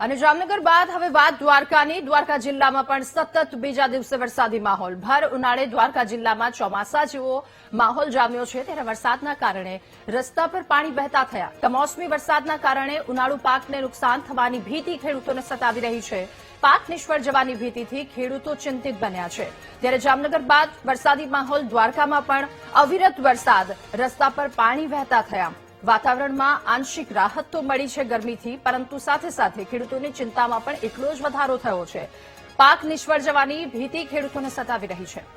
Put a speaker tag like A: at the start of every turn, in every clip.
A: અને જામનગર બાદ હવે વાત દ્વારકાની. દ્વારકા જિલ્લામાં પણ સતત બીજા દિવસે વરસાદી માહોલ. ભર ઉનાળે દ્વારકા જિલ્લામાં ચોમાસા જેવો માહોલ જામ્યો છે, ત્યારે વરસાદના કારણે રસ્તા પર પાણી વહેતા થયા. કમોસમી વરસાદના કારણે ઉનાળુ પાકને નુકસાન થવાની ભીતિ ખેડૂતોને સતાવી રહી છે. પાક નિષ્ફળ જવાની ભીતિથી ખેડૂતો ચિંતિત બન્યા છે. ત્યારે જામનગર બાદ વરસાદી માહોલ દ્વારકામાં પણ અવિરત વરસાદ, રસ્તા પર પાણી વહેતા થયા. વાતાવરણમાં આંશિક રાહત તો મળી છે ગરમીથી, પરંતુ સાથે સાથે ખેડૂતોની ચિંતામાં પણ એટલો જ વધારો થયો છે. પાક નિષ્ફળ જવાની ભીતિ ખેડૂતોને સતાવી રહી છે.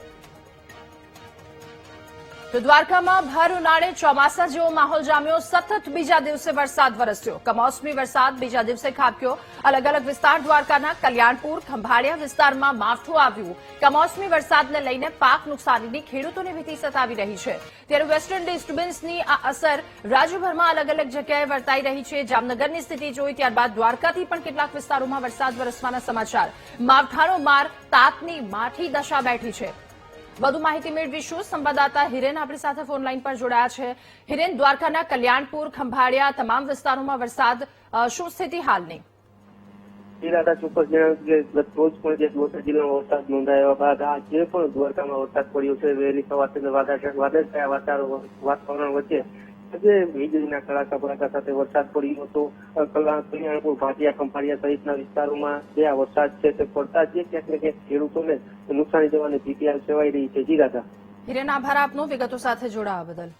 A: તો દ્વારકામાં ભર ઉનાળે ચોમાસા જેવો માહોલ જામ્યો. સતત બીજા દિવસે વરસાદ વરસ્યો. કમોસમી વરસાદ બીજા દિવસે ખાબક્યો. અલગ અલગ વિસ્તાર દ્વારકાના કલ્યાણપુર, ખંભાળિયા વિસ્તારમાં માવઠું આવ્યું. કમોસમી વરસાદને લઈને પાક નુકસાનીની ખેડૂતોને ભીતિ સતાવી રહી છે. ત્યારે વેસ્ટર્ન ડિસ્ટર્બન્સની આ અસર રાજ્યભરમાં અલગ અલગ જગ્યાએ વર્તાઈ રહી છે. જામનગરની સ્થિતિ જોઈ ત્યારબાદ દ્વારકાથી પણ કેટલાક વિસ્તારોમાં વરસાદ વરસવાના સમાચાર. માવઠાનો માર, તાતની માઠી દશા બેઠી છે. વધુ માહિતી મેળવીશું. સંવાદદાતા હિરેન આપણી સાથે ફોન લાઈન પર જોડાયા છે. હિરેન, દ્વારકાના કલ્યાણપુર, ખંભાળિયા તમામ વિસ્તારોમાં વરસાદ, શું સ્થિતિ હાલની?
B: ચોક્કસ જણાવ્યું કે ગત રોજ પણ જે બોટાદ જિલ્લામાં વરસાદ નોંધાયા બાદ આજે પણ દ્વારકામાં વરસાદ પડ્યો છે. વહેલી સવારથી વાદળછાયા વાતાવરણ વચ્ચે આજે વીજળીના કડાકા ભડાકા સાથે વરસાદ પડ્યો હતો. કલ્યાણપુર, ભાટિયા, ખંભાળિયા સહિતના વિસ્તારોમાં જે આ વરસાદ છે તે પડતા જ ક્યાંક ને ક્યાંક ખેડૂતોને નુકસાની જવાની ભીતિ સેવાઈ રહી છે. જી દાદા.
A: હિરેન, આભાર આપનો વિગતો સાથે જોડાવા બદલ.